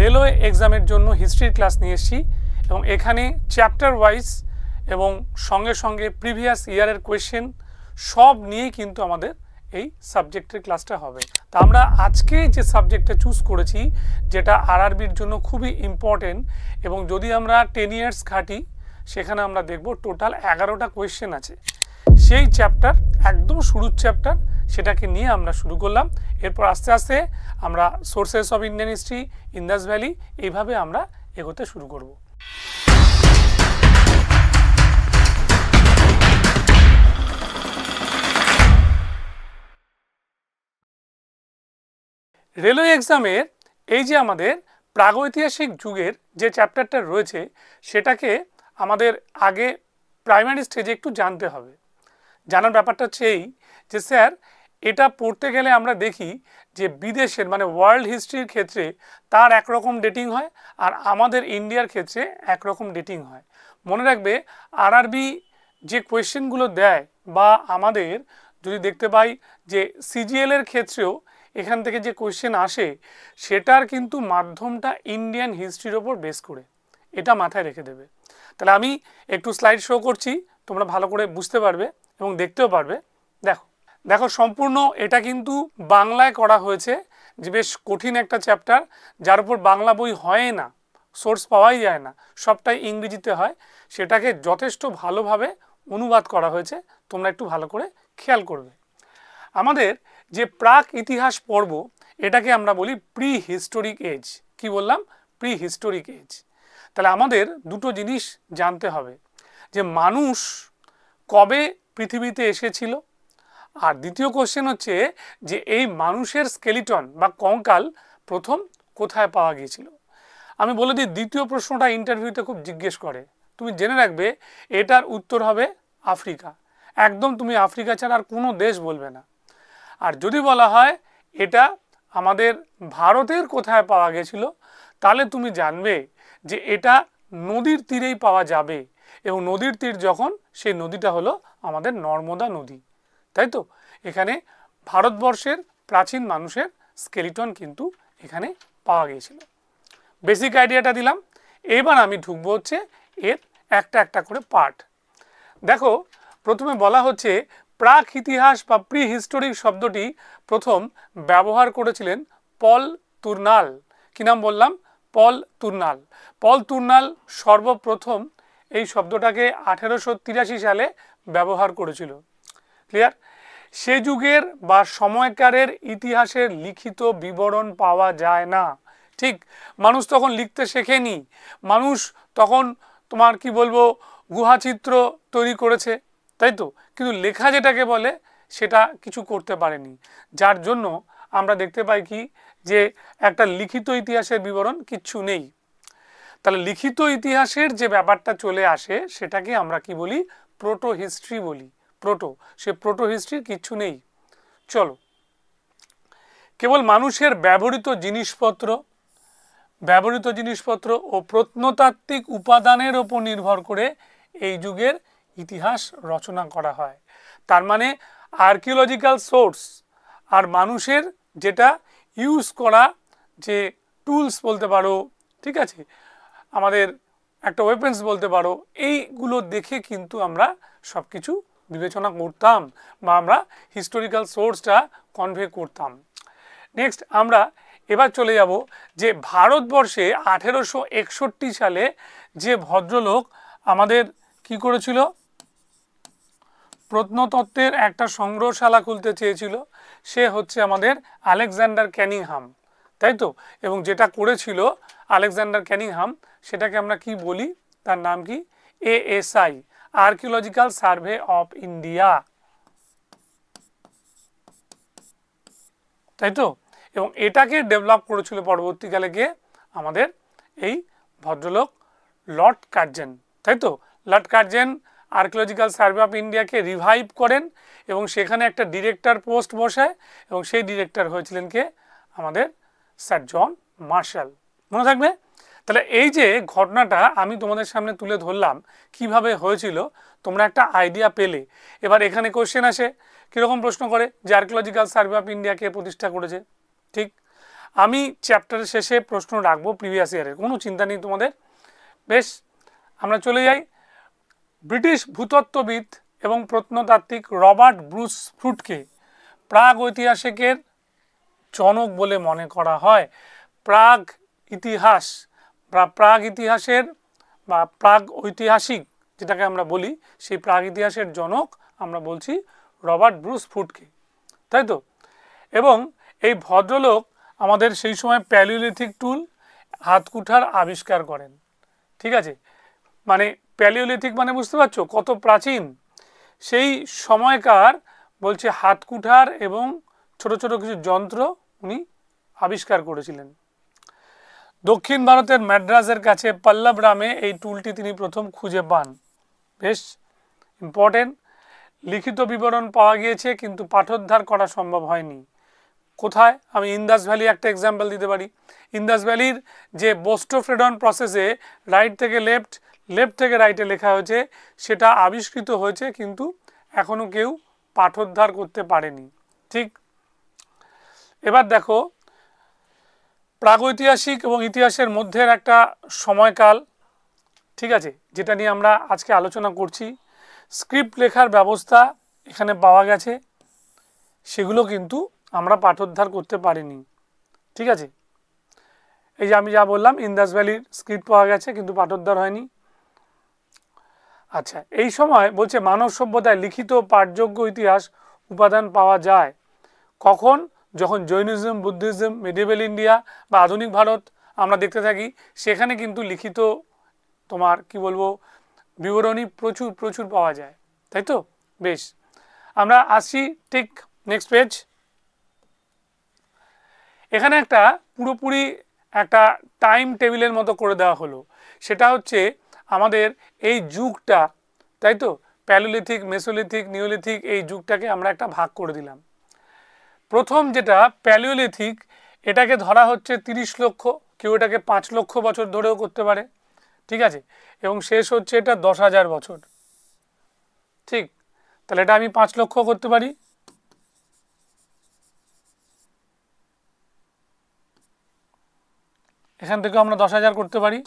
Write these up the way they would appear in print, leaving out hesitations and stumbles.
Railway এক্সামের জন্য হিস্ট্রির class নিয়ে এসেছি এবং এখানে চ্যাপ্টার ওয়াইজ এবং সঙ্গে সঙ্গে প্রিভিয়াস ইয়ারের কোয়েশ্চেন সব নিয়েই কিন্তু আমাদের এই সাবজেক্টের ক্লাসটা হবে। তা আমরা আজকে যে সাবজেক্টটা চুজ করেছি যেটা আরআরবির জন্য খুবই ইম্পর্টেন্ট এবং যদি আমরা 10 ইয়ার্স ঘাঁটি সেখানে আমরা দেখব টোটাল 11টা কোয়েশ্চেন আছে। সেই চ্যাপ্টার একদম শুরুর চ্যাপ্টার সেটাকে নিয়ে আমরা শুরু করলাম। এরপর আস্তে আস্তে আমরা sources of Indian history, Indus valley এইভাবে আমরা এগোতে শুরু করব। রেলওয়ে এক্সামের এই যে আমাদের প্রাগৈতিহাসিক যুগের যে চ্যাপ্টারটা রয়েছে সেটাকে আমাদের আগে প্রাইমারি স্টেজে একটু জানতে হবে। জানার ব্যাপারটা হচ্ছে এই যে স্যার এটা পড়তে গেলে আমরা দেখি যে বিদেশের মানে ওয়ার্ল্ড হিস্ট্রির ক্ষেত্রে তার একরকম ডেটিং হয় আর আমাদের ইন্ডিয়ার ক্ষেত্রে একরকম ডেটিং হয়। মনে রাখবে আরআরবি যে কোয়েশ্চেনগুলো দেয় বা আমাদের যদি দেখতে পাই যে সিজিএলের ক্ষেত্রেও এখান থেকে যে কোয়েশ্চেন আসে সেটার কিন্তু মাধ্যমটা ইন্ডিয়ান হিস্ট্রির ওপর বেস করে, এটা মাথায় রেখে দেবে। তাহলে আমি একটু স্লাইড শো করছি, তোমরা ভালো করে বুঝতে পারবে এবং দেখতেও পারবে। দেখো দেখো সম্পূর্ণ এটা কিন্তু বাংলায় করা হয়েছে, যে বেশ কঠিন একটা চ্যাপ্টার যার উপর বাংলা বই হয় না, সোর্স পাওয়াই যায় না, সবটাই ইংরেজিতে হয়। সেটাকে যথেষ্ট ভালোভাবে অনুবাদ করা হয়েছে, তোমরা একটু ভালো করে খেয়াল করবে। আমাদের যে প্রাক ইতিহাস পর্ব এটাকে আমরা বলি প্রি হিস্টোরিক এজ। কি বললাম? Prehistoric age. তাহলে আমাদের দুটো জিনিস জানতে হবে, যে মানুষ কবে পৃথিবীতে এসেছিল, আর দ্বিতীয় কোশ্চেন হচ্ছে যে এই মানুষের স্কেলিটন বা কঙ্কাল প্রথম কোথায় পাওয়া গিয়েছিল। আমি বলে দিই দ্বিতীয় প্রশ্নটা ইন্টারভিউতে খুব জিজ্ঞেস করে, তুমি জেনে রাখবে এটার উত্তর হবে আফ্রিকা। একদম তুমি আফ্রিকা ছাড়া আর কোনো দেশ বলবে না। আর যদি বলা হয় এটা আমাদের ভারতের কোথায় পাওয়া গেছিল তাহলে তুমি জানবে যে এটা নদীর তীরেই পাওয়া যাবে এবং নদীর তীর যখন, সেই নদীটা হলো আমাদের নর্মদা নদী। তাই তো এখানে ভারতবর্ষের প্রাচীন মানুষের স্কেলিটন কিন্তু এখানে পাওয়া গিয়েছিল। বেসিক আইডিয়াটা দিলাম। এবার আমি ঢুকবো হচ্ছে এর একটা একটা করে পার্ট। দেখো প্রথমে বলা হচ্ছে প্রাক ইতিহাস বা প্রি হিস্টোরিক শব্দটি প্রথম ব্যবহার করেছিলেন পল তুর্নাল। কি নাম বললাম? পল তুর্নাল। পল তুর্নাল সর্বপ্রথম এই শব্দটাকে 1883 সালে ব্যবহার করেছিল। ক্লিয়ার? সে যুগের বা সময়কারের ইতিহাসের লিখিত বিবরণ পাওয়া যায় না। ঠিক, মানুষ তখন লিখতে শেখেনি, মানুষ তখন তোমার কি বলবো গুহাচিত্র তৈরি করেছে, তাই তো, কিন্তু লেখা যেটাকে বলে সেটা কিছু করতে পারেনি। যার জন্য আমরা দেখতে পাই কি যে একটা লিখিত ইতিহাসের বিবরণ কিচ্ছু নেই। তাহলে লিখিত ইতিহাসের যে ব্যাপারটা চলে আসে সেটাকে আমরা কি বলি? প্রোটো হিস্ট্রি বলি। প্রোটো, সে প্রোটো হিস্ট্রির কিচ্ছু নেই। চলো, কেবল মানুষের ব্যবহৃত জিনিসপত্র ও প্রত্নতাত্ত্বিক উপাদানের ওপর নির্ভর করে এই যুগের ইতিহাস রচনা করা হয়। তার মানে আর্কিওলজিক্যাল সোর্স আর মানুষের যেটা ইউজ করা যে টুলস বলতে পারো, ঠিক আছে, আমাদের একটা ওয়েপেন্স বলতে পারো, এইগুলো দেখে কিন্তু আমরা সব কিছু বিবেচনা করতাম বা আমরা হিস্টোরিক্যাল সোর্সটা কনভে করতাম। নেক্সট আমরা এবার চলে যাব যে ভারতবর্ষে 1861 সালে যে ভদ্রলোক আমাদের কি করেছিল, প্রত্নতত্ত্বের একটা সংগ্রহশালা খুলতে চেয়েছিল, সে হচ্ছে আমাদের আলেকজান্ডার ক্যানিংহাম, তাই তো। এবং যেটা করেছিল আলেকজান্ডার ক্যানিংহাম সেটাকে আমরা কি বলি? তার নাম কি? ASI, archaeological survey of India, তাই তো। এবং এটাকে ডেভেলপ করেছিল পরবর্তীকালে গিয়ে আমাদের এই ভদ্রলোক লর্ড কার্জন, তাই তো। Lord Curzon archaeological survey of ইন্ডিয়াকে রিভাইভ করেন এবং সেখানে একটা ডিরেক্টর পোস্ট বসায় এবং সেই ডিরেক্টর হয়েছিলেন কে? আমাদের স্যার জন মার্শাল। মনে থাকবে? তাহলে এই যে ঘটনাটা আমি তোমাদের সামনে তুলে ধরলাম কিভাবে হয়েছিল, তোমরা একটা আইডিয়া পেলে। এবার এখানে কোশ্চেন আসে, কীরকম প্রশ্ন করে যে আর্কিওলজিক্যাল সার্ভে অফ ইন্ডিয়াকে প্রতিষ্ঠা করেছে, ঠিক। আমি চ্যাপ্টারের শেষে প্রশ্ন রাখবো প্রিভিয়াস ইয়ারের, কোনো চিন্তা নেই তোমাদের। বেশ, আমরা চলে যাই। ব্রিটিশ ভূতত্ত্ববিদ এবং প্রত্নতাত্ত্বিক রবার্ট ব্রুস ফ্রুটকে প্রাগ ঐতিহাসিকের জনক বলে মনে করা হয়। প্রাগ ইতিহাস বা প্রাগ ইতিহাসের বা প্রাগ ঐতিহাসিক যেটাকে আমরা বলি, সেই প্রাগ ইতিহাসের জনক আমরা বলছি রবার্ট ব্রুস ফ্রুটকে, তাই তো। এবং এই ভদ্রলোক আমাদের সেই সময় প্যালিওলিথিক টুল হাতকুঠার আবিষ্কার করেন। ঠিক আছে, মানে প্যালিওলিথিক মানে বুঝতে পারছো কত প্রাচীন। সেই সময়কার বলছে হাতকুঠার এবং ছোট ছোট কিছু যন্ত্র উনি আবিষ্কার করেছিলেন। দক্ষিণ ভারতের ম্যাড্রাসের কাছে পল্লব গ্রামে এই টুলটি তিনি প্রথম খুঁজে পান। বেশ ইম্পর্টেন্ট। লিখিত বিবরণ পাওয়া গিয়েছে কিন্তু পাঠোদ্ধার করা সম্ভব হয়নি। কোথায়? আমি ইন্দাস ভ্যালি একটা এক্সাম্পল দিতে পারি। ইন্দাস ভ্যালির যে বোস্টোফ্রেডন প্রসেসে রাইট থেকে লেফট, লেফট থেকে রাইটে লেখা হয়েছে, সেটা আবিষ্কৃত হয়েছে কিন্তু এখনও কেউ পাঠোদ্ধার করতে পারেনি। ঠিক, এবার দেখো প্রাগৈতিহাসিক এবং ইতিহাসের মধ্যের একটা সময়কাল, ঠিক আছে, যেটা নিয়ে আমরা আজকে আলোচনা করছি। স্ক্রিপ্ট লেখার ব্যবস্থা এখানে পাওয়া গেছে, সেগুলো কিন্তু আমরা পাঠোদ্ধার করতে পারিনি। ঠিক আছে, এই যে আমি যা বললাম ইন্দাস ভ্যালির স্ক্রিপ্ট পাওয়া গেছে কিন্তু পাঠোদ্ধার হয়নি। আচ্ছা, এই সময় বলছে মানব সভ্যতায় লিখিত পাঠযোগ্য ইতিহাস উপাদান পাওয়া যায় কখন? যখন জৈনিজম, বুদ্ধিজম, মিডিয়েভেল ইন্ডিয়া বা আধুনিক ভারত আমরা দেখতে থাকি, সেখানে কিন্তু লিখিত তোমার কি বলবো বিবরণী প্রচুর প্রচুর পাওয়া যায়, তাই তো। বেশ, আমরা আসি ঠিক নেক্সট পেজ। এখানে একটা পুরোপুরি একটা টাইম টেবিলের মতো করে দেওয়া হলো। সেটা হচ্ছে আমাদের এই যুগটা, তাই তো, প্যালিওলিথিক, মেসোলিথিক, নিওলিথিক, এই যুগটাকে আমরা একটা ভাগ করে দিলাম। প্রথম যেটা প্যালিওলিথিক, এটাকে ধরা হচ্ছে 30 লক্ষ, কেউ এটাকে 5 লক্ষ বছর ধরেও করতে পারে। ঠিক আছে, এবং শেষ হচ্ছে এটা 10,000 বছর। ঠিক, তাহলে এটা আমি 5 লক্ষ করতে পারি, এখান থেকে আমরা 10,000 করতে পারি।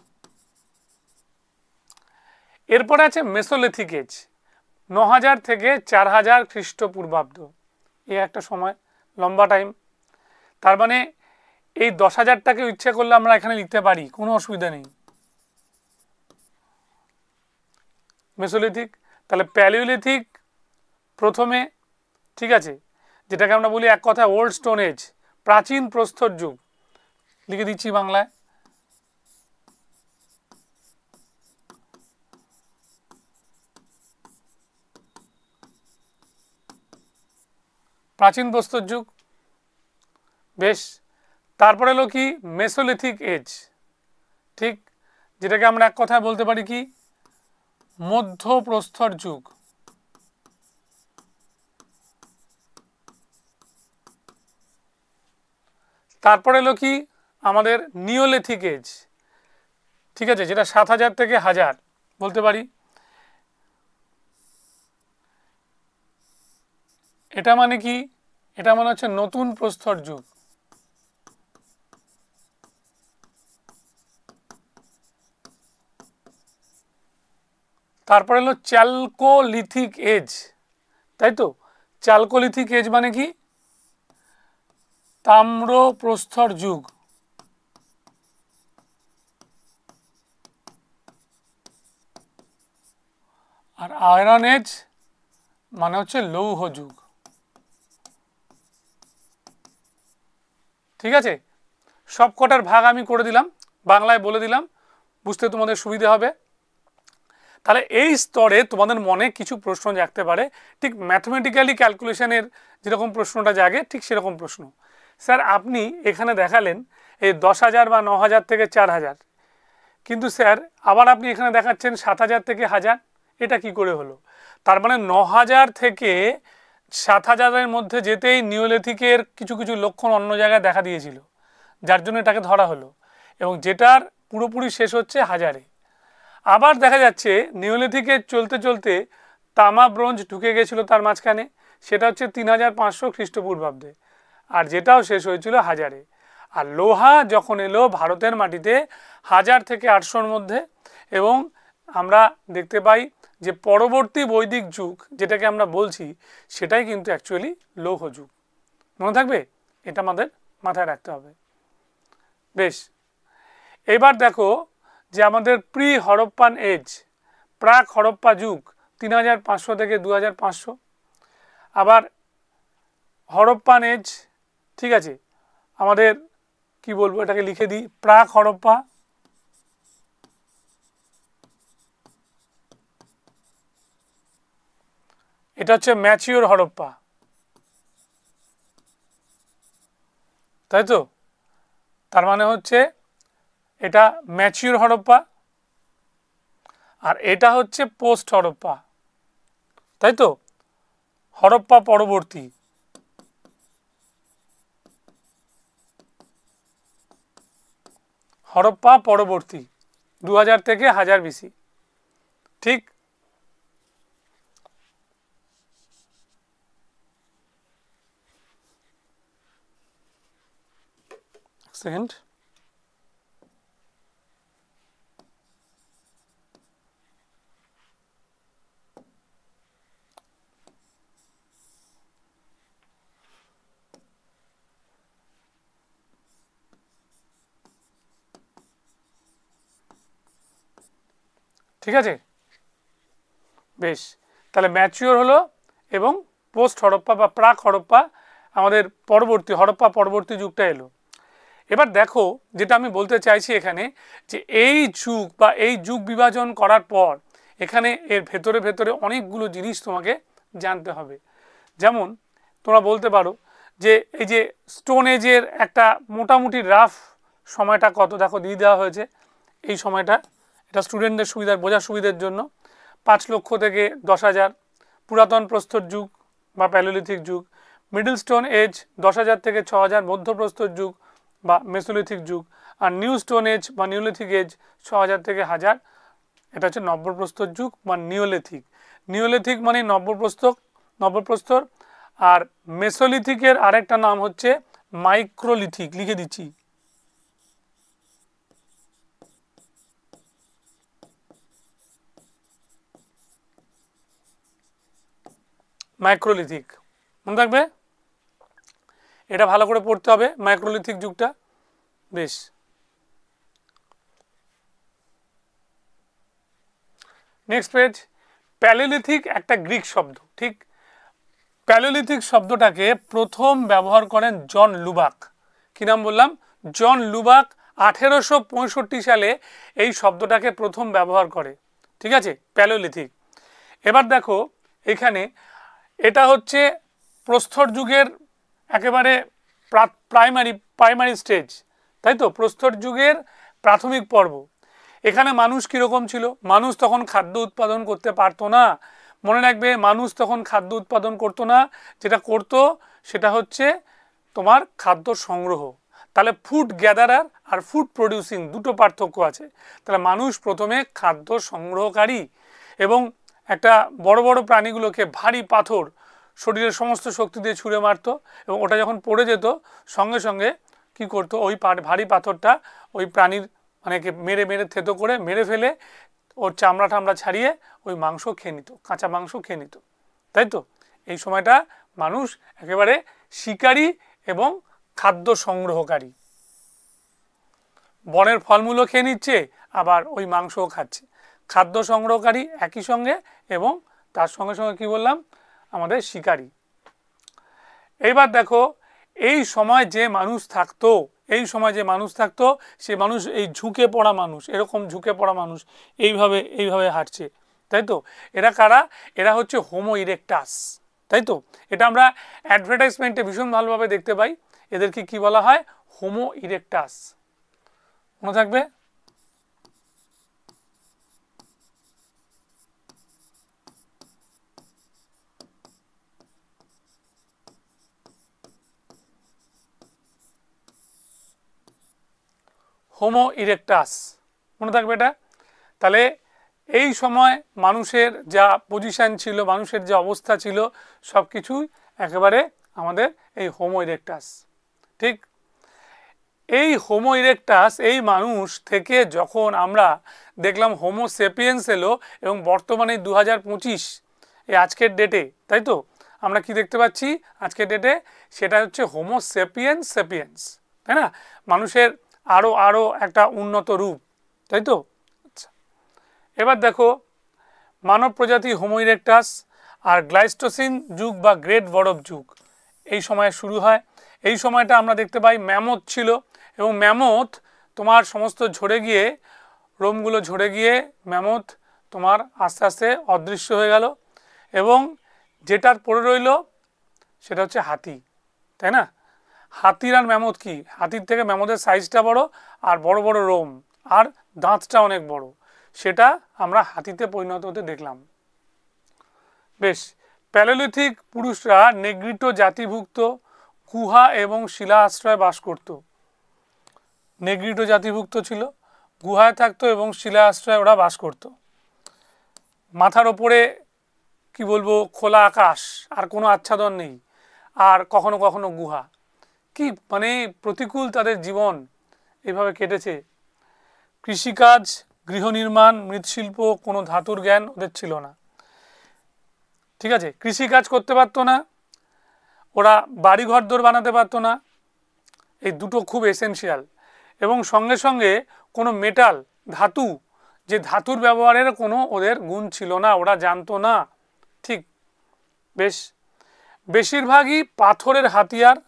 এরপরে আছে মেসোলিথিক এজ, 9,000 থেকে 4,000 খ্রিস্টপূর্বাব্দ, এই একটা সময়, লম্বা টাইম। তার মানে এই 10,000টাকে ইচ্ছা করলে আমরা এখানে লিখতে পারি, কোনো অসুবিধা নেই। মেসোলিথিক, তাহলে প্যালিওলিথিক প্রথমে, ঠিক আছে, যেটাকে আমরা বলি এক কথা ওল্ড স্টোন এজ, প্রাচীন প্রস্তর যুগ, লিখে দিচ্ছি বাংলায়। প্রাচীন প্রস্তর যুগ। বেশ, তারপরে এলো কি মেসোলিথিক এজ, ঠিক, যেটাকে আমরা এক কথায় বলতে পারি কি মধ্য প্রস্তর যুগ। তারপরে এলো কি আমাদের নিওলিথিক এজ, ঠিক আছে, যেটা 7,000 থেকে 1000 বলতে পারি। এটা মানে কি? এটা মানে হচ্ছে নতুন প্রস্তর যুগ। তারপরে হলো চ্যালকোলিথিক এজ, তাই তো। চ্যালকোলিথিক এজ মানে কি তাম্র প্রস্তর যুগ। আর আয়রন এজ মানে হচ্ছে লৌহ যুগ। ঠিক আছে, সব কটার ভাগ আমি করে দিলাম, বাংলায় বলে দিলাম, বুঝতে তোমাদের সুবিধা হবে। তাহলে এই স্তরে তোমাদের মনে কিছু প্রশ্ন জাগতে পারে, ঠিক ম্যাথমেটিক্যালি ক্যালকুলেশনের যেরকম প্রশ্নটা জাগে ঠিক সেরকম প্রশ্ন। স্যার আপনি এখানে দেখালেন এই 10,000 বা 9,000 থেকে 4,000, কিন্তু স্যার আবার আপনি এখানে দেখাচ্ছেন 7,000 থেকে 1000, এটা কি করে হলো? তার মানে 9,000 থেকে 7,000-এর মধ্যে যেতেই নিওলিথিকের কিছু কিছু লক্ষণ অন্য জায়গায় দেখা দিয়েছিল, যার জন্য এটাকে ধরা হলো, এবং যেটার পুরোপুরি শেষ হচ্ছে 1000-এ। আবার দেখা যাচ্ছে নিওলিথিকে চলতে চলতে তামা ব্রোঞ্জ ঢুকে গেছিলো তার মাঝখানে, সেটা হচ্ছে 3,500 খ্রিস্টপূর্বাব্দে, আর যেটাও শেষ হয়েছিল 1000-এ। আর লোহা যখন এলো ভারতের মাটিতে 1000 থেকে 800-র মধ্যে, এবং আমরা দেখতে পাই যে পরবর্তী বৈদিক যুগ যেটাকে আমরা বলছি সেটাই কিন্তু অ্যাকচুয়ালি লৌহ যুগ। মনে থাকবে, এটা আমাদের মাথায় রাখতে হবে। বেশ, এবার দেখো যে আমাদের প্রি হরপ্পান এজ, প্রাক হরপ্পা যুগ 3500 থেকে 2500। আবার হরপ্পান এজ, ঠিক আছে, আমাদের কি বলবো, এটাকে লিখে দিই প্রাক হরপ্পা, এটা হচ্ছে ম্যাচিওর হরপ্পা, তাই তো? তার মানে হচ্ছে এটা ম্যাচিওর হরপ্পা, আর এটা হচ্ছে পোস্ট হরপ্পা, তাই তো? হরপ্পা পরবর্তী, হরপ্পা পরবর্তী 2000 থেকে 1000 বিসি, ঠিক? সেকেন্ড, ঠিক আছে? বেশ, তাহলে ম্যাচিওর হলো এবং পোস্ট হরপ্পা বা প্রাক হরপ্পা আমাদের পরবর্তী হরপ্পা পরবর্তী যুগটা এলো। এবার দেখো যেটা আমি বলতে চাইছি এখানে, যে এই যুগ বা এই যুগ বিভাজন করার পর এখানে এর ভেতরে ভেতরে অনেকগুলো জিনিস তোমাকে জানতে হবে। যেমন তোমরা বলতে পারো যে এই যে স্টোন এজের একটা মোটামুটি রাফ সময়টা কত দেখো দিয়ে দেওয়া হয়েছে। এই সময়টা এটা স্টুডেন্টদের সুবিধার বোঝার সুবিধার জন্য 5 লক্ষ থেকে 10,000 পুরাতন প্রস্তর যুগ বা প্যালোলিথিক যুগ, মিডল স্টোন এজ 10,000 থেকে 6,000 মধ্যপ্রস্তর যুগ বা মেসোলিথিক যুগ, আর নিউ স্টোন এজ বা নিওলিথিক এজ 6,000 থেকে 1000, এটা হচ্ছে নব্যপ্রস্তর যুগ বা নিওলিথিক। নিওলিথিক মানে নব্যপ্রস্তর, আর মেসোলিথিকের আরেকটা নাম হচ্ছে মাইক্রোলিথিক, লিখে দিচ্ছি। মাইক্রোলিথিক মনে থাকবে, এটা ভালো করে পড়তে হবে মাইক্রোলিথিক যুগটা। বেশ, নেক্সট পেজ। প্যালিওলিথিক একটা গ্রিক শব্দ, ঠিক? প্যালিওলিথিক শব্দটাকে প্রথম ব্যবহার করেন জন লুবাক। কি নাম বললাম? জন লুবাক 1865 সালে এই শব্দটাকে প্রথম ব্যবহার করে, ঠিক আছে, প্যালিওলিথিক। এবার দেখো এখানে এটা হচ্ছে প্রস্তর যুগের একেবারে প্রাইমারি স্টেজ, তাই তো? প্রস্তর যুগের প্রাথমিক পর্ব। এখানে মানুষ কীরকম ছিল? মানুষ তখন খাদ্য উৎপাদন করতে পারতো না। মনে রাখবে, মানুষ তখন খাদ্য উৎপাদন করতো না, যেটা করতো সেটা হচ্ছে তোমার খাদ্য সংগ্রহ। তাহলে ফুড গ্যাদারার আর ফুড প্রডিউসিং দুটো পার্থক্য আছে। তাহলে মানুষ প্রথমে খাদ্য সংগ্রহকারী, এবং একটা বড় বড় প্রাণীগুলোকে ভারী পাথর শরীরের সমস্ত শক্তি দিয়ে ছুঁড়ে মারতো, এবং ওটা যখন পড়ে যেত সঙ্গে সঙ্গে কি করতো, ওই ভারী পাথরটা ওই প্রাণীর মানে মেরে মেরে থেতো করে মেরে ফেলে ওর চামড়া টামড়া ছাড়িয়ে ওই মাংস খেয়ে নিত, কাঁচা মাংস খেয়ে নিত, তাই তো? এই সময়টা মানুষ একেবারে শিকারী এবং খাদ্য সংগ্রহকারী, বনের ফলমূলও খেয়ে নিচ্ছে আবার ওই মাংসও খাচ্ছে। খাদ্য সংগ্রহকারী একই সঙ্গে, এবং তার সঙ্গে সঙ্গে কি বললাম, আমাদের শিকারী। এইবার দেখো এই সময় যে মানুষ থাকতো, সে মানুষ এই ঝুঁকে পড়া মানুষ, এরকম ঝুঁকে পড়া মানুষ এইভাবে হাঁটছে, তাই তো? এরা কারা? এরা হচ্ছে হোমো ইরেক্টাস, তাই তো? এটা আমরা অ্যাডভার্টাইজমেন্টে ভীষণ ভালোভাবে দেখতে পাই। এদেরকে কি বলা হয়? হোমো ইরেক্টাস, মনে থাকবে। হোমো ইরেক্টাস, মনে থাকবে এটা। তাহলে এই সময় মানুষের যা পজিশন ছিল, মানুষের যে অবস্থা ছিল, সব কিছুই একেবারে আমাদের এই হোমো ইরেক্টাস, ঠিক? এই হোমো ইরেকটাস এই মানুষ থেকে যখন আমরা দেখলাম হোমো সেপিয়েন্স এলো এবং বর্তমানে 2025 এই আজকের ডেটে, তাই তো আমরা কি দেখতে পাচ্ছি আজকের ডেটে, সেটা হচ্ছে হোমো সেপিয়েন্স সেপিয়েন্স, তাই না, মানুষের আরও একটা উন্নত রূপ, তাই তো। আচ্ছা, এবার দেখো মানব প্রজাতি হোমো ইরেকটাস আর গ্লাইস্টোসিন যুগ বা গ্রেট বরফ যুগ এই সময় শুরু হয়। এই সময়টা আমরা দেখতে পাই ম্যামথ ছিল এবং ম্যামথ তোমার সমস্ত ঝরে গিয়ে, রোমগুলো ঝরে গিয়ে ম্যামথ তোমার আস্তে আস্তে অদৃশ্য হয়ে গেল এবং যেটার পড়ে রইল সেটা হচ্ছে হাতি, তাই না। হাতির আর ম্যামথ কি, হাতির থেকে ম্যামথের সাইজটা বড় আর বড় বড় রোম আর দাঁতটা অনেক বড়, সেটা আমরা হাতিতে পরিণত হতে দেখলাম। বেশ, প্যালিওলিথিক পুরুষরা নেগ্রিটো জাতিভুক্ত গুহা এবং শিলা আশ্রয়ে বাস করত। নেগ্রিটো জাতিভুক্ত ছিল, গুহায় থাকতো এবং শিলা আশ্রয়ে ওরা বাস করত। মাথার ওপরে কি বলবো খোলা আকাশ আর কোনো আচ্ছাদন নেই, আর কখনো কখনো গুহা, কি মানে প্রতিকূল তাদের জীবন এভাবে কেটেছে। কৃষিকাজ, গৃহ নির্মাণ, মৃৎশিল্প, কোনো ধাতুর জ্ঞান ওদের ছিল না, ঠিক আছে। কৃষিকাজ করতে পারতো না, ওরা বাড়ি ঘরদোর বানাতে পারতো না, এই দুটো খুব এসেনশিয়াল। এবং সঙ্গে সঙ্গে কোনো মেটাল ধাতু, যে ধাতুর ব্যবহারের কোনো ওদের গুণ ছিল না, ওরা জানতো না, ঠিক। বেশ, বেশিরভাগই পাথরের হাতিয়ার,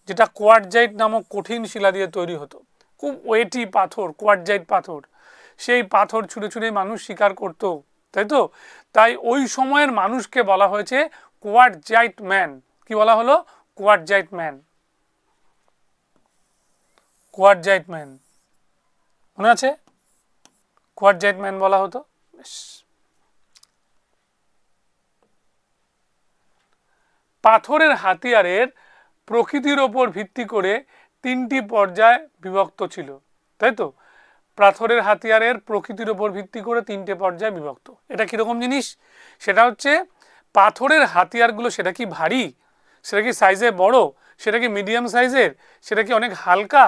যেটা কোয়ার্টজাইট নামক কঠিন শিলা দিয়ে তৈরি হতো, খুব ওয়েটি পাথর, কোয়ার্টজাইট পাথর, সেই পাথর ছুঁড়ে ছুঁড়ে মানুষ শিকার করত, তাই তো। তাই ওই সময়ের মানুষকে বলা হয়েছে কোয়ার্টজাইট ম্যান। কি বলা হলো? কোয়ার্টজাইট ম্যান, কোয়ার্টজাইট ম্যান, মনে আছে? কোয়ার্টজাইট ম্যান বলা হতো। পাথরের হাতিয়ারের প্রকৃতির ওপর ভিত্তি করে তিনটি পর্যায়ে বিভক্ত ছিল, তাই তো। পাথরের হাতিয়ারের প্রকৃতির ওপর ভিত্তি করে তিনটে পর্যায়ে বিভক্ত। এটা কীরকম জিনিস? সেটা হচ্ছে পাথরের হাতিয়ারগুলো সেটা কি ভারী, সেটা কি সাইজে বড়, সেটা কি মিডিয়াম সাইজের, সেটা কি অনেক হালকা,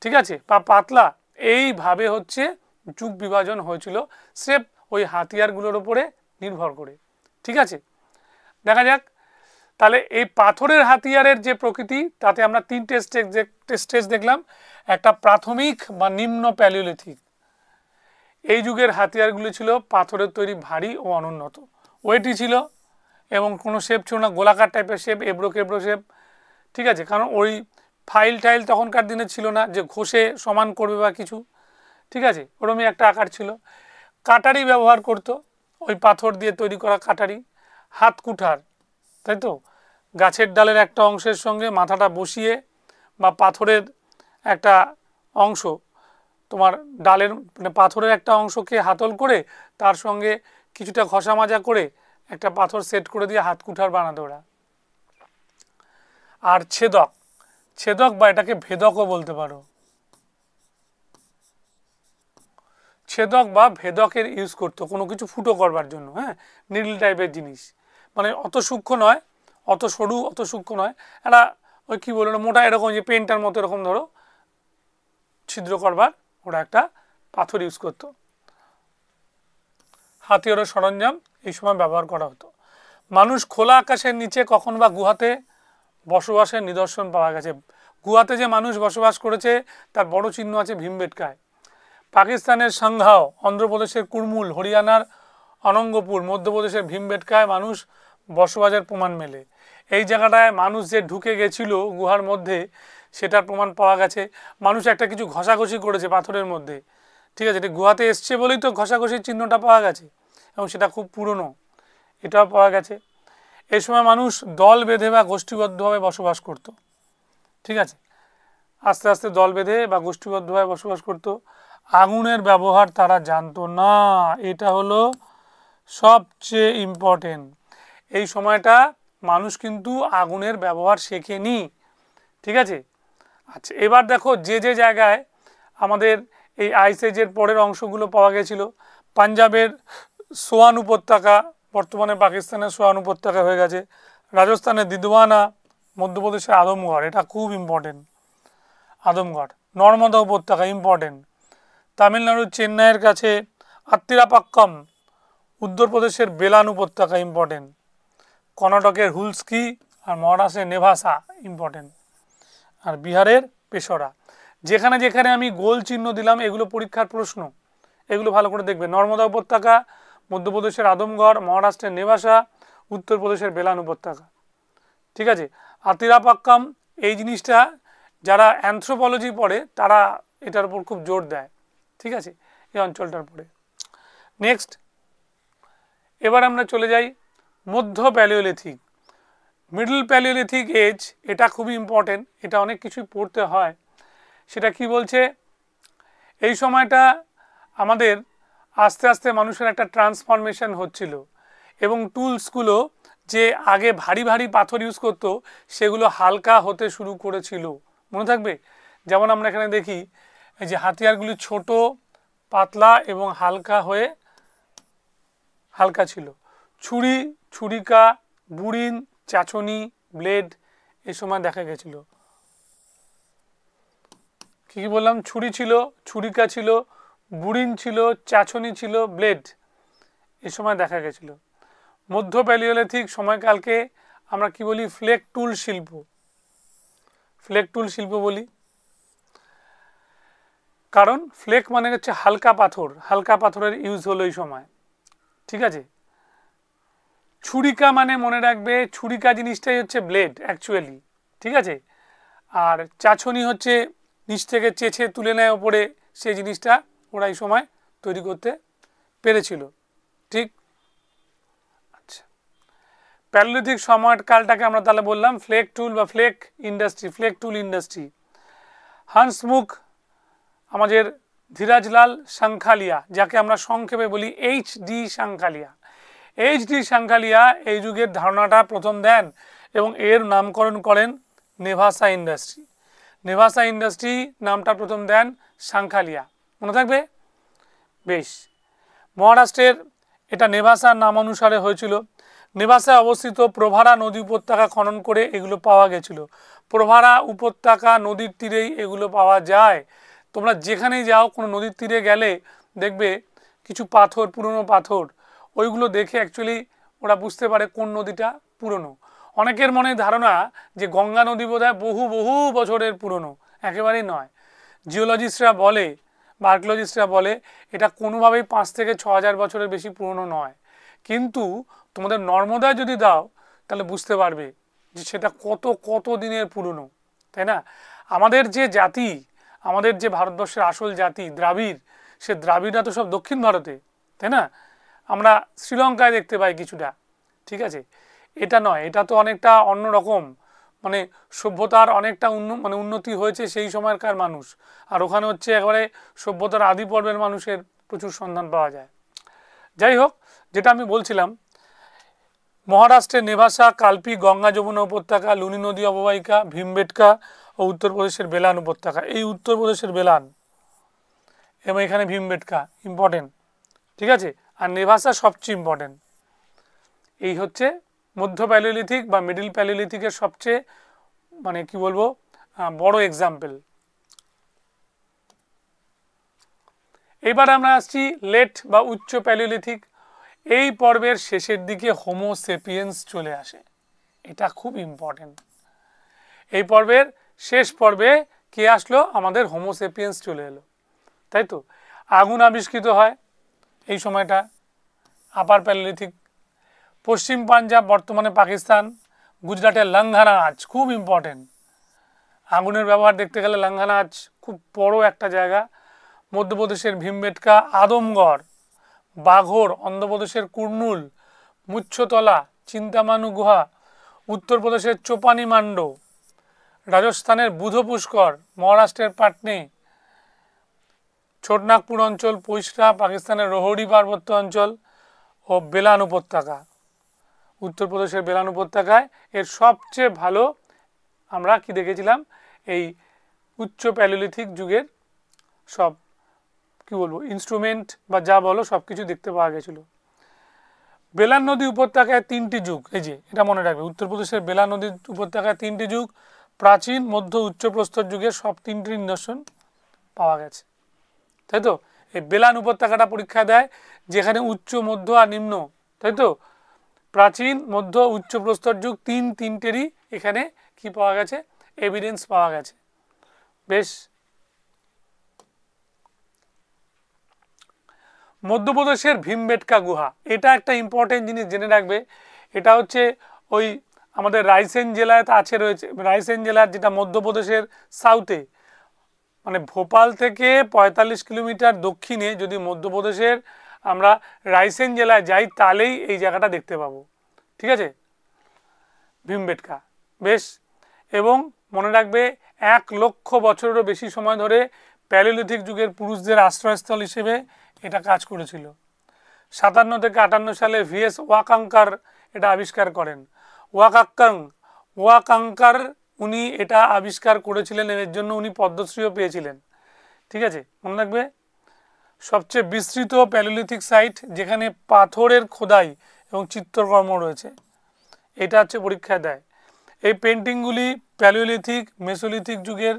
ঠিক আছে, বা পাতলা, এইভাবে হচ্ছে যুগ বিভাজন হয়েছিল স্রেফ ওই হাতিয়ারগুলোর ওপরে নির্ভর করে, ঠিক আছে। দেখা যাক তাহলে এই পাথরের হাতিয়ারের যে প্রকৃতি, তাতে আমরা তিনটে স্টেজ দেখলাম। একটা প্রাথমিক বা নিম্ন প্যালিওলিথিক, এই যুগের হাতিয়ারগুলি ছিল পাথরের তৈরি, ভারী ও অনুন্নত, ওয়েটি ছিল এবং কোনো শেপ ছিল না, গোলাকার টাইপের শেপ, এবড়ো কেবড়ো শেপ, ঠিক আছে। কারণ ওই ফাইল টাইল তখনকার দিনে ছিল না যে ঘষে সমান করবে বা কিছু, ঠিক আছে, ওরমই একটা আকার ছিল। কাটারি ব্যবহার করতো, ওই পাথর দিয়ে তৈরি করা কাটারি। হাত কুঠার, তাই তো, গাছের ডালের একটা অংশের সঙ্গে মাথাটা বসিয়ে বা পাথরের একটা অংশ, তোমার ডালের মানে পাথরের একটা অংশকে হাতল করে তার সঙ্গে কিছুটা ঘষা মাজা করে একটা পাথর সেট করে দিয়ে হাত কুঠার বানাতো ওরা। আর ছেদক, ছেদক বা এটাকে ভেদকও বলতে পারো, ছেদক বা ভেদকের ইউজ করতো কোনো কিছু ফুটো করবার জন্য, হ্যাঁ, নিডল টাইপের জিনিস, মানে অত সূক্ষ্ম নয়, অত সরু, অত সূক্ষ্ম নয়, একটা ওই কী বললো মোটা এরকম যে পেনটার মতো এরকম ধরো ছিদ্র করবার ওরা একটা পাথর ইউজ করতো। হাতিয়ারের সরঞ্জাম এই সময় ব্যবহার করা হতো। মানুষ খোলা আকাশের নিচে কখন বা গুহাতে বসবাসের নিদর্শন পাওয়া গেছে। গুহাতে যে মানুষ বসবাস করেছে তার বড় চিহ্ন আছে ভীমবেটকায়। পাকিস্তানের সাংঘাও, অন্ধ্রপ্রদেশের কুরমুল, হরিয়ানার অনঙ্গপুর, মধ্যপ্রদেশের ভীমবেটকায় মানুষ বসবাসের প্রমাণ মেলে। এই জায়গাটায় মানুষ যে ঢুকে গেছিল গুহার মধ্যে সেটার প্রমাণ পাওয়া গেছে। মানুষ একটা কিছু ঘষাঘষি করেছে পাথরের মধ্যে, ঠিক আছে, এটা গুহাতে এসছে বলেই তো ঘষাঘষির চিহ্নটা পাওয়া গেছে এবং সেটা খুব পুরনো, এটাও পাওয়া গেছে। এই সময় মানুষ দল বেঁধে বা গোষ্ঠীবদ্ধভাবে বসবাস করত, ঠিক আছে, আস্তে আস্তে দল বেঁধে বা গোষ্ঠীবদ্ধভাবে বসবাস করত। আগুনের ব্যবহার তারা জানতো না, এটা হলো সবচেয়ে ইম্পর্টেন্ট। এই সময়টা মানুষ কিন্তু আগুনের ব্যবহার শেখেনি, ঠিক আছে। আচ্ছা, এবার দেখো যে যে জায়গায় আমাদের এই আইস এজের পরের অংশগুলো পাওয়া গেছিল, পাঞ্জাবের সোয়ান উপত্যকা, বর্তমানে পাকিস্তানের সোয়ান উপত্যকা হয়ে গেছে, রাজস্থানের দিদওয়ানা, মধ্যপ্রদেশের আদমগড়, এটা খুব ইম্পর্টেন্ট, আদমগড়, নর্মদা উপত্যকা ইম্পর্টেন্ট। তামিলনাড়ুর চেন্নাইয়ের কাছে আত্তিরাপাক্কাম, উত্তরপ্রদেশের বেলান উপত্যকা ইম্পর্টেন্ট, কর্ণাটকের হুলস্কি আর মহারাষ্ট্রের নেভাসা ইম্পর্টেন্ট, আর বিহারের পেশরা। যেখানে যেখানে আমি গোল চিহ্ন দিলাম এগুলো পরীক্ষার প্রশ্ন, এগুলো ভালো করে দেখবে। নর্মদা উপত্যকা, মধ্যপ্রদেশের আদমগড়, মহারাষ্ট্রের নেভাসা, উত্তরপ্রদেশের বেলান উপত্যকা। ঠিক আছে, আতিরাপাক্কাম এই জিনিসটা যারা অ্যানথ্রোপোলজি পড়ে তারা এটার উপর খুব জোর দেয়। ঠিক আছে, এই অঞ্চলটার পরে। নেক্সট, এবার আমরা চলে যাই মধ্য প্যালিওলিথিক, মিডল প্যালিওলিথিক এজ। এটা খুবই ইম্পর্টেন্ট, এটা অনেক কিছুই পড়তে হয়। সেটা কি বলছে, এই সময়টা আমাদের আস্তে আস্তে মানুষের একটা ট্রান্সফরমেশন হচ্ছিল এবং টুলসগুলো যে আগে ভারী ভারী পাথর ইউজ করতো সেগুলো হালকা হতে শুরু করেছিল। মনে থাকবে, যেমন আমরা এখানে দেখি এই যে হাতিয়ারগুলি ছোট, পাতলা এবং হালকা হয়ে হালকা ছিল। ছুরি, ছুরিকা, বুড়িন, চাচনি, ব্লেড এই সময় দেখা গেছিল। কি কি বললাম, ছুরি ছিল, ছুরিকা ছিল, বুড়িন ছিল, চাচনি ছিল, ব্লেড এ সময় দেখা গেছিল। মধ্য প্যালিওলিথিক সময়কালকে আমরা কি বলি, ফ্লেক টুল শিল্প, ফ্লেক টুল শিল্প বলি। কারণ ফ্লেক মানে হচ্ছে হালকা পাথর, হালকা পাথরের ইউজ হলো এই সময়। ঠিক আছে, ছুরিকা মানে মনে রাখবে, ছুরিকা জিনিসটাই হচ্ছে ব্লেড অ্যাকচুয়ালি। ঠিক আছে, আর চাছনি হচ্ছে নিচ থেকে চেঁচে তুলে নেয় ওপরে, সেই জিনিসটা ওরা এই সময় তৈরি করতে পেরেছিল। ঠিক, আচ্ছা, প্যালিওলিথিক সময়কালটাকে আমরা তাহলে বললাম ফ্লেক টুল বা ফ্লেক ইন্ডাস্ট্রি, ফ্লেক টুল ইন্ডাস্ট্রি। হান্সমুখ আমাদের ধীরাজলাল সাংখালিয়া, যাকে আমরা সংক্ষেপে বলি এইচ.ডি. সাংখালিয়া। এইচ.ডি. সাংখালিয়া এই যুগের ধারণাটা প্রথম দেন এবং এর নামকরণ করেন নেভাসা ইন্ডাস্ট্রি। নেভাসা ইন্ডাস্ট্রি নামটা প্রথম দেন সাংখালিয়া, মনে থাকবে। বেশ, মহারাষ্ট্রের এটা নেভাসার নাম অনুসারে হয়েছিল। নেভাসায় অবস্থিত প্রভারা নদী উপত্যকা খনন করে এগুলো পাওয়া গেছিল। প্রভারা উপত্যকা নদীর তীরেই এগুলো পাওয়া যায়। তোমরা যেখানেই যাও, কোনো নদীর তীরে গেলে দেখবে কিছু পাথর, পুরনো পাথর, ওইগুলো দেখে অ্যাকচুয়ালি ওরা বুঝতে পারে কোন নদীটা পুরনো। অনেকের মনে ধারণা যে গঙ্গা নদী বোধহয় বহু বহু বছরের পুরনো, একেবারেই নয়। জিওলজিস্টরা বলে বা আর্কিওলজিস্টরা বলে এটা কোনোভাবেই 5 থেকে 6,000 বছরের বেশি পুরনো নয়। কিন্তু তোমাদের নর্মদায় যদি দাও তাহলে বুঝতে পারবে যে সেটা কত কত দিনের পুরনো, তাই না? আমাদের যে জাতি, আমাদের যে ভারতবর্ষের আসল জাতি দ্রাবিড়, সে দ্রাবিড়রা তো সব দক্ষিণ ভারতে, তাই না? আমরা শ্রীলঙ্কায় দেখতে পাই কিছুটা। ঠিক আছে, এটা নয়, এটা তো অনেকটা অন্যরকম, মানে সভ্যতার অনেকটা উন্নতি হয়েছে সেই সময়কার মানুষ, আর ওখানে হচ্ছে একেবারে সভ্যতার আদি পর্বের মানুষের প্রচুর সন্ধান পাওয়া যায়। যাই হোক, যেটা আমি বলছিলাম, মহারাষ্ট্রের নেভাসা, কালপি, গঙ্গা যমুনা উপত্যকা, লুনি নদী অববাহিকা, ভীমবেটকা ও উত্তরপ্রদেশের বেলান উপত্যকা। এই উত্তরপ্রদেশের বেলান এবং এখানে ভীমবেটকা ইম্পর্টেন্ট। ঠিক আছে, আর নেভাসা সবচেয়ে ইম্পর্টেন্ট। এই হচ্ছে মধ্য প্যালিওলিথিক বা মিডল প্যালিওলিথিকের সবচেয়ে মানে কি বলবো বড় এক্সাম্পল। এবার আমরা আসছি লেট বা উচ্চ প্যালিওলিথিক। এই পর্বের শেষের দিকে হোমো সেপিয়েন্স চলে আসে, এটা খুব ইম্পর্টেন্ট। এই পর্বের শেষ পর্বে কে আসলো, আমাদের হোমো সেপিয়েন্স চলে এলো, তাই তো। আগুন আবিষ্কৃত হয় এই সময়টা, আপার প্যালিওলিথিক। পশ্চিম পাঞ্জাব বর্তমানে পাকিস্তান, গুজরাটের লাঙ্ঘানাজ খুব ইম্পর্টেন্ট। আগুনের ব্যবহার দেখতে গেলে লাঙ্ঘানাজ খুব বড় একটা জায়গা। মধ্যপ্রদেশের ভীমবেটকা, আদমগড়, বাঘোর, অন্ধ্রপ্রদেশের কুর্নুল, মুচ্ছতলা, চিন্তামানু গুহা, উত্তরপ্রদেশের চোপানি মান্ড, রাজস্থানের বুধ পুষ্কর, মহারাষ্ট্রের পাটনি, ছোটনাগপুর অঞ্চল, পৈশরা, পাকিস্তানের রোহড়ি পার্বত্য অঞ্চল ও বেলান উপত্যকা। উত্তরপ্রদেশের বেলান উপত্যকায় এর সবচেয়ে ভালো আমরা কি দেখেছিলাম, এই উচ্চ প্যালিওলিথিক যুগের সব কি বলবো ইনস্ট্রুমেন্ট বা যা বলো সব কিছু দেখতে পাওয়া গেছিল। বেলান নদী উপত্যকায় 3টি যুগ, এই যে এটা মনে রাখবে, উত্তরপ্রদেশের বেলান নদী উপত্যকায় 3টি যুগ, প্রাচীন, মধ্য, উচ্চ প্রস্তর যুগের সব 3টি নিদর্শন পাওয়া গেছে, তাই তো। এই বেলান উপত্যকাটা পরীক্ষা দেয়, যেখানে উচ্চ, মধ্য আর নিম্ন, তাই তো, প্রাচীন, মধ্য, উচ্চ প্রস্তর যুগ তিনটেরই এখানে কি পাওয়া গেছে, এভিডেন্স পাওয়া গেছে। বেশ। মধ্যপ্রদেশের ভীমবেটকা গুহা, এটা একটা ইম্পর্টেন্ট জিনিস জেনে রাখবে। এটা হচ্ছে ওই আমাদের রায়সেন জেলায় আছে, রয়েছে রায়সেন জেলার, যেটা মধ্যপ্রদেশের সাউথে, মানে ভোপাল থেকে 45 কিলোমিটার দক্ষিণে যদি মধ্যপ্রদেশের আমরা রায়সেন জেলায় যাই, তাহলেই এই জায়গাটা দেখতে পাবো, ঠিক আছে, ভীমবেটকা। বেশ। এবং মনে রাখবে 1 লক্ষ বছরেরও বেশি সময় ধরে প্যালিওলিথিক যুগের পুরুষদের আশ্রয়স্থল হিসেবে এটা কাজ করেছিল। 57 থেকে 58 সালে ভিএস ওয়াকাঙ্কার এটা আবিষ্কার করেন। ওয়াকাঙ্কার উনি এটা আবিষ্কার করেছিলেন, এর জন্য উনি পদ্মশ্রীও পেয়েছিলেন, ঠিক আছে, মনে রাখবে। সবচেয়ে বিস্তৃত প্যালিওলিথিক সাইট যেখানে পাথরের খোদাই এবং চিত্রকর্ম রয়েছে, এটা হচ্ছে পরীক্ষায় দেয়। এই পেন্টিংগুলি প্যালিওলিথিক, মেসোলিথিক যুগের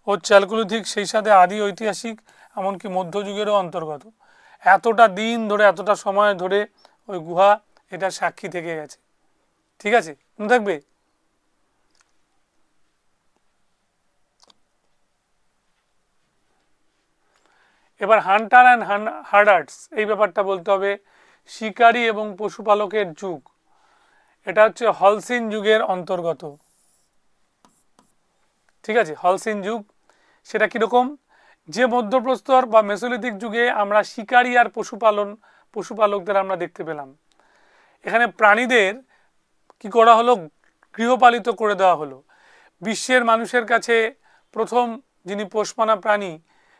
ও চ্যালকোলিথিক, সেই সাথে আদি ঐতিহাসিক, এমনকি মধ্যযুগেরও অন্তর্গত। এতটা দিন ধরে, এতটা সময় ধরে ওই গুহা এটা সাক্ষী থেকে গেছে, ঠিক আছে, মনে থাকবে। এবার হান্টার অ্যান্ড হার্ডার্স, এই ব্যাপারটা বলতে হবে। শিকারী এবং পশুপালকের যুগ, এটা হচ্ছে হলসিন যুগের অন্তর্গত, ঠিক আছে, হলসিন যুগ। সেটা কীরকম, যে মধ্যপ্রস্তর বা মেসোলিথিক যুগে আমরা শিকারী আর পশুপালকদের আমরা দেখতে পেলাম। এখানে প্রাণীদের কি করা হলো, গৃহপালিত করে দেওয়া হলো। বিশ্বের মানুষের কাছে প্রথম যিনি পোষমানা প্রাণী,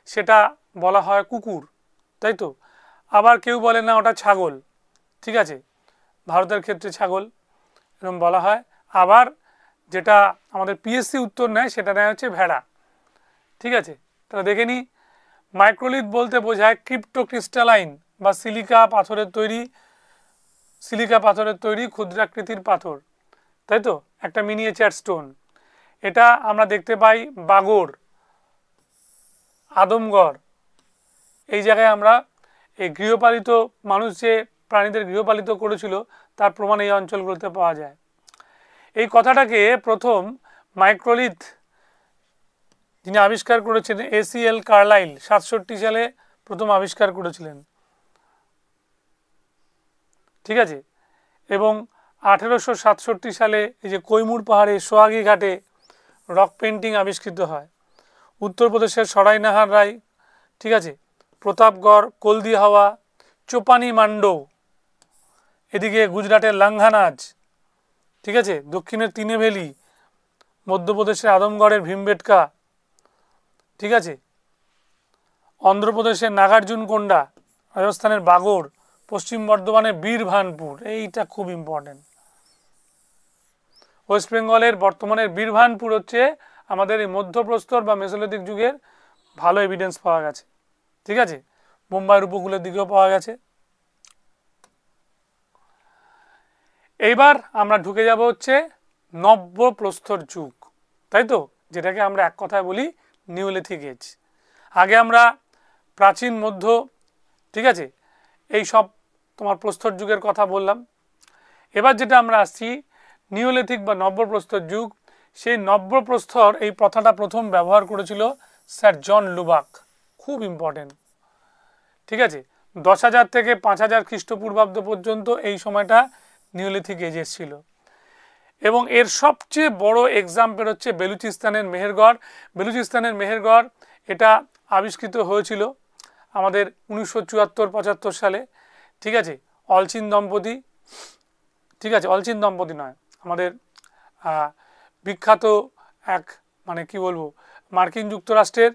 সেটা বলা হয় কুকুর, তাই তো। আবার কেউ বলে না ওটা ছাগল, ঠিক আছে, ভারতের ক্ষেত্রে ছাগল এরকম বলা হয়। আবার যেটা আমাদের পিএসসি উত্তর নেয়, সেটা নেয় হচ্ছে ভেড়া, ঠিক আছে। তাহলে দেখে নিই, মাইক্রোলিথ বলতে বোঝায় ক্রিপ্টোক্রিস্টালাইন বা সিলিকা পাথরের তৈরি ক্ষুদ্রাকৃতির পাথর, তাই তো, একটা মিনিয়েচার স্টোন। এটা আমরা দেখতে পাই বাগর, আদমগড়, এই জায়গায় আমরা এই গৃহপালিত মানুষ যে প্রাণীদের গৃহপালিত করেছিল তার প্রমাণ এই অঞ্চলগুলোতে পাওয়া যায়। এই কথাটাকে প্রথম মাইক্রোলিথ যিনি আবিষ্কার করেছিলেন, এসিএল কার্লাইল 67 সালে প্রথম আবিষ্কার করেছিলেন, ঠিক আছে। এবং 1867 সালে এই যে কৈমুর পাহাড়ে সোয়াগি ঘাটে রক পেন্টিং আবিষ্কৃত হয়। উত্তরপ্রদেশের সরাইনাহার রায়, ঠিক আছে, প্রতাপগড়, কলদি হাওয়া, চোপানি মান্ডো, এদিকে গুজরাটের লাঙ্ঘানাজ, ঠিক আছে, দক্ষিণের তিনেভেলি, মধ্যপ্রদেশের আদমগড়ের ভীমবেটকা, ঠিক আছে, অন্ধ্রপ্রদেশের নাগার্জুনকোন্ডা, রাজস্থানের বাগড়, পশ্চিম বর্ধমানের বীরভানপুর, এইটা খুব ইম্পর্টেন্ট। ওয়েস্ট বেঙ্গলের বর্তমানের বীরভানপুর হচ্ছে আমাদের এই মধ্যপ্রস্তর বা মেসোলিথিক যুগের ভালো এভিডেন্স পাওয়া গেছে, ঠিক আছে। মুম্বাইয়ের উপকূলের দিকেও পাওয়া গেছে। এইবার আমরা ঢুকে যাব হচ্ছে নব্যপ্রস্তর যুগ, তাই তো, যেটাকে আমরা এক কথায় বলি নিওলিথিক এজ। আগে আমরা প্রাচীন, মধ্য, ঠিক আছে, এই সব তোমার প্রস্তর যুগের কথা বললাম। এবার যেটা আমরা আসছি নিওলিথিক বা নব্যপ্রস্তর যুগ। সেই নব্যপ্রস্তর এই প্রথাটা প্রথম ব্যবহার করেছিল স্যার জন লুবাক, খুব ইম্পর্টেন্ট, ঠিক আছে। 10,000 থেকে 5,000 খ্রিস্টপূর্বাব্দ পর্যন্ত এই সময়টা নিওলিথিক এজেস ছিল। এবং এর সবচেয়ে বড় এক্সাম্পল হচ্ছে বেলুচিস্তানের মেহেরগড়। বেলুচিস্তানের মেহেরগড় এটা আবিষ্কৃত হয়েছিল আমাদের 1974-75 সালে, ঠিক আছে। অলচিন দম্পতি, ঠিক আছে, অলচিন দম্পতি নয়, আমাদের বিখ্যাত এক, মানে কি বলবো, মার্কিন যুক্তরাষ্ট্রের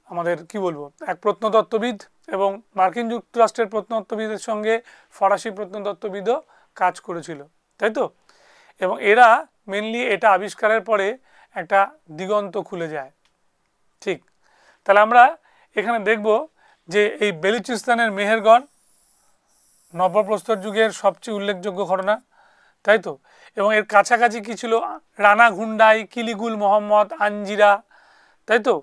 আমাদের কি বলবো এক প্রত্নতত্ত্ববিদ, এবং মার্কিন যুক্তরাষ্ট্রের প্রত্নতত্ত্ববিদের সঙ্গে ফরাসি প্রত্নতত্ত্ববিদও কাজ করেছিল, তাই তো। এবং এরা মেনলি এটা আবিষ্কারের পরে একটা দিগন্ত খুলে যায়, ঠিক। তাহলে আমরা এখানে দেখব যে এই বেলুচিস্তানের মেহেরগড় নব্যপ্রস্তর যুগের সবচেয়ে উল্লেখযোগ্য ঘটনা, তাই তো। এবং এর কাছাকাছি কি ছিল, রানা ঘুন্ডাই, কিলিগুল মোহাম্মদ, আঞ্জিরা, তাই তো।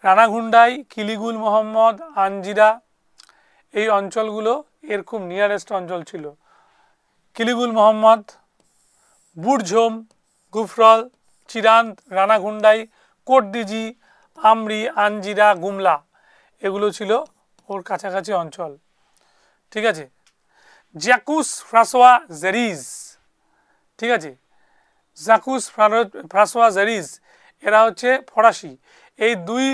রানাঘুন্ডাই, কিলিগুল মোহাম্মদ, আনজিরা, এই অঞ্চলগুলো এর খুব নিয়ারেস্ট অঞ্চল ছিল। কিলিগুল মোহাম্মদ, বুড়ঝোম, গুফরল, চিরান্ত, রানাঘুন্ডাই, কোটদিজি, আমরি, আনজিরা, গুমলা, এগুলো ছিল ওর কাছাকাছি অঞ্চল। ঠিক আছে। জ্যাকুস ফ্রাসোয়া জেরিজ, ঠিক আছে, জ্যাকুস ফ্রাসোয়া জেরিজ, এরা হচ্ছে ফরাসি। এই দুই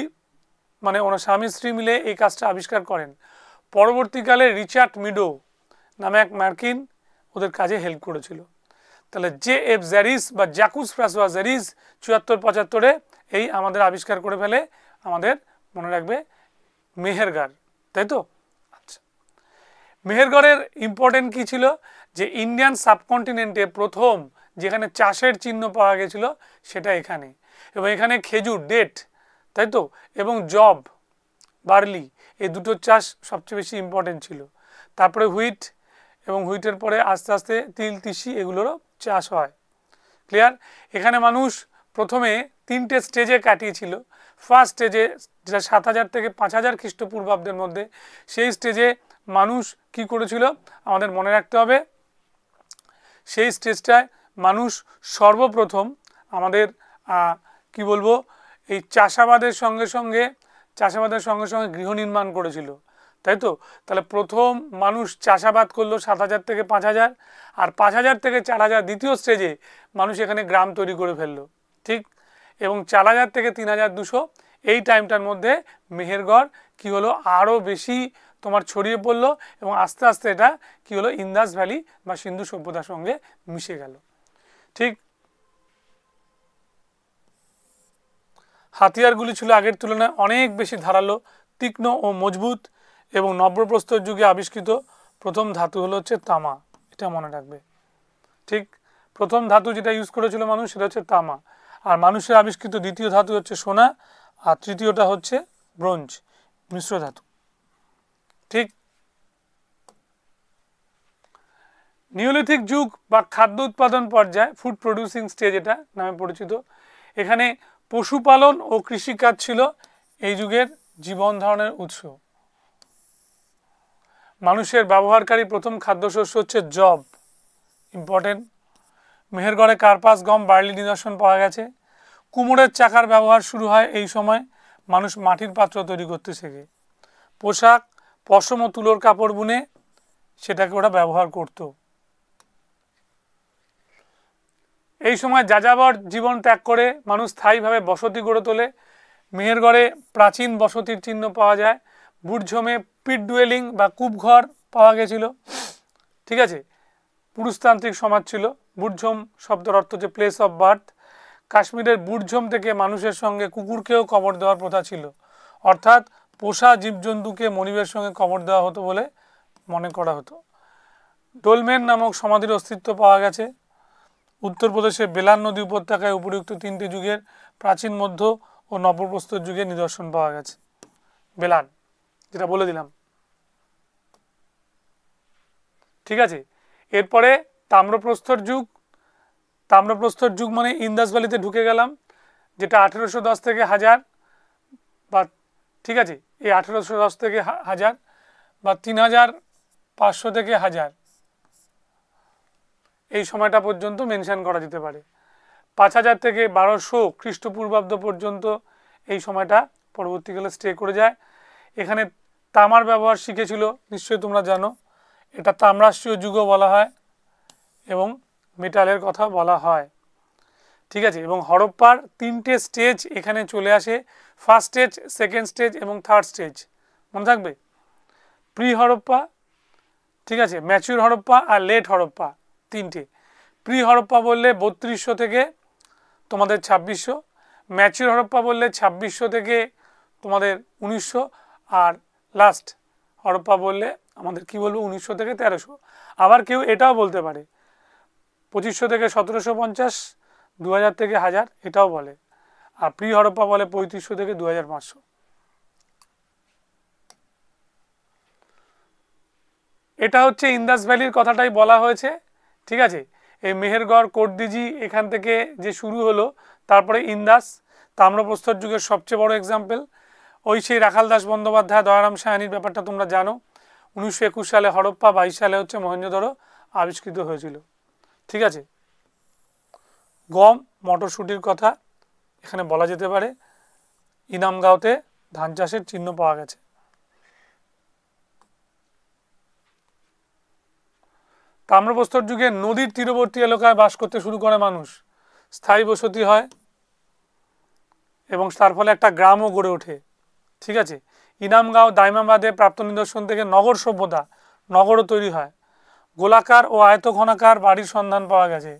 মানে ওনার স্বামী স্ত্রী মিলে এই কাজটা আবিষ্কার করেন। পরবর্তীকালে রিচার্ড মিডো নামে এক মার্কিন ওদের কাজে হেল্প করেছিল। তাহলে জে এফ জেরিস বা জ্যাকুস ফ্রাসোয়া জেরিস 74-75 এই আমাদের আবিষ্কার করে ফেলে, আমাদের মনে রাখবে মেহেরগড়, তাই তো? আচ্ছা, মেহেরগড়ের ইম্পর্টেন্ট কী ছিল, যে ইন্ডিয়ান সাবকন্টিনেন্টে প্রথম যেখানে চাষের চিহ্ন পাওয়া গেছিল সেটা এখানে, এবং এখানে খেজুর, ডেট, তাই তো, এবং জব, বার্লি, এই দুটো চাষ সবচেয়ে বেশি ইম্পর্টেন্ট ছিল। তারপরে হুইট, এবং হুইটের পরে আস্তে আস্তে তিল, তিসি, এগুলোরও চাষ হয়। ক্লিয়ার? এখানে মানুষ প্রথমে 3টে স্টেজে কাটিয়েছিল। ফার্স্ট স্টেজে, যেটা 7000 থেকে 5000 খ্রিস্টপূর্বাব্দের মধ্যে, সেই স্টেজে মানুষ কি করেছিল আমাদের মনে রাখতে হবে। সেই স্টেজটায় মানুষ সর্বপ্রথম আমাদের কি বলবো, এই চাষাবাদের সঙ্গে সঙ্গে গৃহ নির্মাণ করেছিল, তাই তো? তাহলে প্রথম মানুষ চাষাবাদ করলো 7000 থেকে 5000, আর 5000 থেকে 4000 দ্বিতীয় স্টেজে মানুষ এখানে গ্রাম তৈরি করে ফেললো, ঠিক। এবং 4000 থেকে 3200 এই টাইমটার মধ্যে মেহেরগড় কি হলো, আরও বেশি তোমার ছড়িয়ে পড়লো, এবং আস্তে আস্তে এটা কি হলো, ইন্দাস ভ্যালি বা সিন্ধু সভ্যতার সঙ্গে মিশে গেল, ঠিক। হাতিয়ারগুলি ছিল আগের তুলনায় অনেক বেশি ধারালো, তীক্ষ্ণ ও মজবুত, এবং নব্যপ্রস্তর যুগে আবিষ্কৃত প্রথম ধাতু হলো হচ্ছে তামা, এটা মনে রাখবে, ঠিক। প্রথম ধাতু যেটা ইউজ করেছিল মানুষ সেটা হচ্ছে তামা, আর মানুষের আবিষ্কৃত দ্বিতীয় ধাতু হচ্ছে সোনা, আর তৃতীয়টা হচ্ছে ব্রোঞ্জ, মিশ্র ধাতু, ঠিক। নিওলিথিক যুগ বা খাদ্য উৎপাদন পর্যায়, ফুড প্রডিউসিং স্টেজ এটা নামে পরিচিত। এখানে পশুপালন ও কৃষিকাজ ছিল এই যুগের জীবন ধারণের উৎস। মানুষের ব্যবহারকারী প্রথম খাদ্যশস্য হচ্ছে জব, ইম্পর্টেন্ট। মেহেরগড়ে কার্পাস, গম, বার্লি নিদর্শন পাওয়া গেছে। কুমোরের চাকার ব্যবহার শুরু হয় এই সময়, মানুষ মাটির পাত্র তৈরি করতে শেখে। পোশাক পশম ও তুলোর কাপড় বুনে সেটাকে ওরা ব্যবহার করত। এই সময় যাযাবর জীবন ত্যাগ করে মানুষ স্থায়ীভাবে বসতি গড়ে তোলে। মেহেরগড়ে প্রাচীন বসতির চিহ্ন পাওয়া যায়। বুড়ঝোমে পিট ডুয়েলিং বা কূপঘর পাওয়া গেছিল, ঠিক আছে। পুরুষতান্ত্রিক সমাজ ছিল। বুড়ঝোম শব্দের অর্থ হচ্ছে প্লেস অফ বার্থ। কাশ্মীরের বুড়ঝোম থেকে মানুষের সঙ্গে কুকুরকেও কবর দেওয়ার প্রথা ছিল, অর্থাৎ পোষা জীবজন্তুকে মনিবের সঙ্গে কবর দেওয়া হতো বলে মনে করা হতো। ডোলমেন নামক সমাধির অস্তিত্ব পাওয়া গেছে। উত্তরপ্রদেশের বেলান নদী উপত্যকায় উপরিউক্ত 3টে যুগের প্রাচীন, মধ্য ও নবপ্রস্তর যুগের নিদর্শন পাওয়া গেছে। বেলান যেটা বলে দিলাম, ঠিক আছে। এরপরে তাম্রপ্রস্তর যুগ। তাম্রপ্রস্তর যুগ মানে ইন্দাস ভ্যালিতে ঢুকে গেলাম, যেটা 1810 থেকে 1000 বা, ঠিক আছে, এই 1810 থেকে 1000 বা 3500 থেকে 1000 এই সময়টা পর্যন্ত মেনশন করা যেতে পারে। 5000 থেকে 1200 খ্রিস্টপূর্বাব্দ পর্যন্ত এই সময়টা পরবর্তীকালে স্টে করে যায়। এখানে তামার ব্যবহার শিখেছিল, নিশ্চয়ই তোমরা জানো। এটা তাম্রাষ্ট্রীয় যুগও বলা হয়, এবং মেটালের কথা বলা হয়, ঠিক আছে। এবং হরপ্পার 3টে স্টেজ এখানে চলে আসে, ফার্স্ট স্টেজ, সেকেন্ড স্টেজ এবং থার্ড স্টেজ, মনে থাকবে। প্রি হরপ্পা, ঠিক আছে, ম্যাচিউর হরপ্পা আর লেট হরপ্পা, 3টে। প্রি হরপ্পা বললে 3200 থেকে তোমাদের 2600, ম্যাচিউর হরপ্পা বললে 2600 থেকে তোমাদের 1900, আর লাস্ট হরপ্পা বললে আমাদের কি বলবো 1900 থেকে 1300। আবার কেউ এটাও বলতে পারে 2500 থেকে 1750, 2000 থেকে 1000 এটাও বলে। আর প্রি হরপ্পা বলে 3500 থেকে 2500। এটা হচ্ছে ইন্দাস ভ্যালির কথাটাই বলা হয়েছে, ঠিক আছে। এই মেহেরগড়, কোটদিজি এখান থেকে যে শুরু হলো, তারপরে ইন্দাস, তাম্রপ্রস্তর যুগের সবচেয়ে বড় এক্সাম্পল। ওই সেই রাখালদাস বন্দ্যোপাধ্যায়, দয়ারাম সাহানির ব্যাপারটা তোমরা জানো। 1921 সালে হরপ্পা, 22 সালে হচ্ছে মহেঞ্জোদারো আবিষ্কৃত হয়েছিল। ঠিক আছে, গম মটরশুঁটির কথা এখানে বলা যেতে পারে। ইনামগাঁওতে ধান চাষের চিহ্ন পাওয়া গেছে। তাম্রপ্রস্তর যুগে নদীর তীরবর্তী এলাকায় বাস করতে শুরু করে মানুষ, স্থায়ী বসতি হয় এবং তার ফলে একটা গ্রামও গড়ে ওঠে। ঠিক আছে, ইনামগাঁও দাইমাবাদে প্রাপ্ত নিদর্শন থেকে নগর সভ্যতা, নগরও তৈরি হয়। গোলাকার ও আয়তঘনাকার বাড়ির সন্ধান পাওয়া গেছে।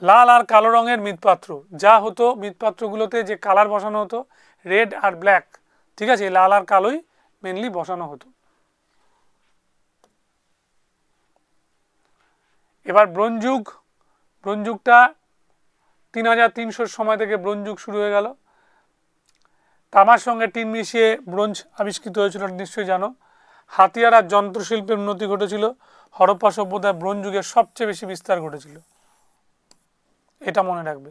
লাল আর কালো রঙের মৃৎপাত্র, যা হতো মৃৎপাত্রগুলোতে যে কালার বসানো হতো রেড আর ব্ল্যাক, ঠিক আছে, লাল আর কালোই মেনলি বসানো হতো। এবার ব্রোঞ্জ যুগ, ব্রোঞ্জ যুগটা 3300 সময় থেকে ব্রোঞ্জ যুগ শুরু হয়ে গেল। তামার সঙ্গে টিন মিশিয়ে ব্রোঞ্জ আবিষ্কৃত হয়েছিল, নিশ্চয়ই জানো। হাতিয়ার আর যন্ত্রশিল্পের উন্নতি ঘটেছিল। হরপ্পা সভ্যতায় ব্রোঞ্জ যুগের সবচেয়ে বেশি বিস্তার ঘটেছিল, এটা মনে রাখবে।